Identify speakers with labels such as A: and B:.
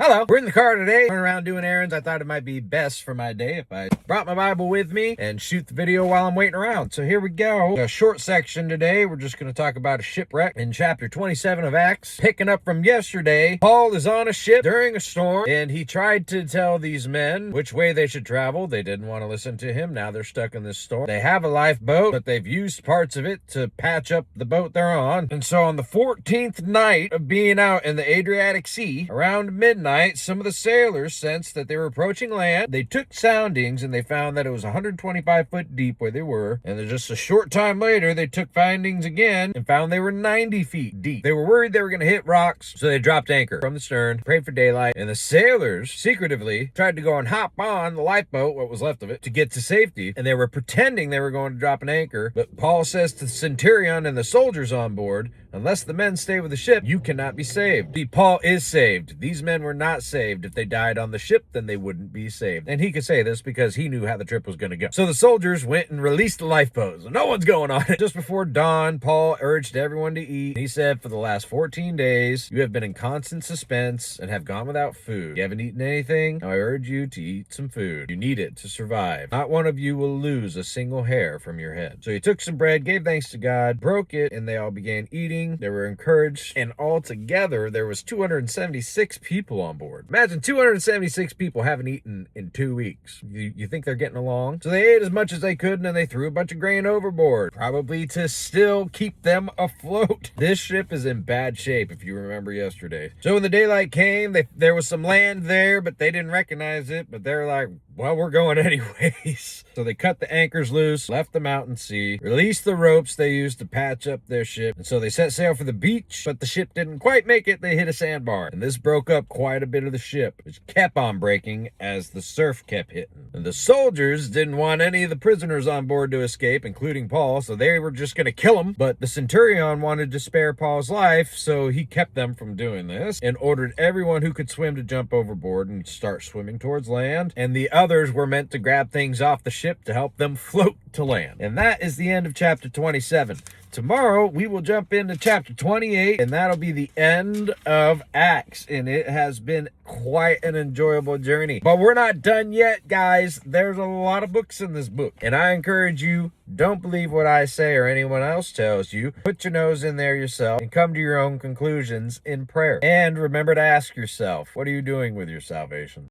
A: Hello, we're in the car today, running around doing errands. I thought it might be best for my day if I brought my Bible with me and shoot the video while I'm waiting around. So here we go. A short section today. We're just going to talk about a shipwreck in chapter 27 of Acts. Picking up from yesterday, Paul is on a ship during a storm, and he tried to tell these men which way they should travel. They didn't want to listen to him. Now they're stuck in this storm. They have a lifeboat, but they've used parts of it to patch up the boat they're on. And so on the 14th night of being out in the Adriatic Sea, around midnight, some of the sailors sensed that they were approaching land. They took soundings and they found that it was 125 foot deep where they were. And then just a short time later, they took findings again and found they were 90 feet deep. They were worried they were going to hit rocks, so they dropped anchor from the stern, prayed for daylight, and the sailors secretively tried to go and hop on the lifeboat, what was left of it, to get to safety. And they were pretending they were going to drop an anchor. But Paul says to the centurion and the soldiers on board, unless the men stay with the ship, you cannot be saved. See, Paul is saved. These men were not saved. If they died on the ship, then they wouldn't be saved. And he could say this because he knew how the trip was going to go. So the soldiers went and released the lifeboats. No one's going on it. Just before dawn, Paul urged everyone to eat. He said, for the last 14 days, you have been in constant suspense and have gone without food. You haven't eaten anything. Now I urge you to eat some food. You need it to survive. Not one of you will lose a single hair from your head. So he took some bread, gave thanks to God, broke it, and they all began eating. They were encouraged, and altogether there was 276 people on board. Imagine 276 people haven't eaten in 2 weeks. You think they're getting along? So they ate as much as they could, and then they threw a bunch of grain overboard, probably to still keep them afloat. This ship is in bad shape, if you remember yesterday. So when the daylight came, there was some land there, but they didn't recognize it, but they're like, well, we're going anyways. So they cut the anchors loose, left them out in sea, released the ropes they used to patch up their ship, and so they set sail for the beach, but the ship didn't quite make it. They hit a sandbar, and this broke up quite a bit of the ship, which kept on breaking as the surf kept hitting. And the soldiers didn't want any of the prisoners on board to escape, including Paul, so they were just going to kill him. But the centurion wanted to spare Paul's life, so he kept them from doing this and ordered everyone who could swim to jump overboard and start swimming towards land. And the others were meant to grab things off the ship to help them float to land. And that is the end of chapter 27. Tomorrow, we will jump into chapter 28, and that'll be the end of Acts. And it has been quite an enjoyable journey. But we're not done yet, guys. There's a lot of books in this book. And I encourage you, don't believe what I say or anyone else tells you. Put your nose in there yourself and come to your own conclusions in prayer. And remember to ask yourself, what are you doing with your salvation?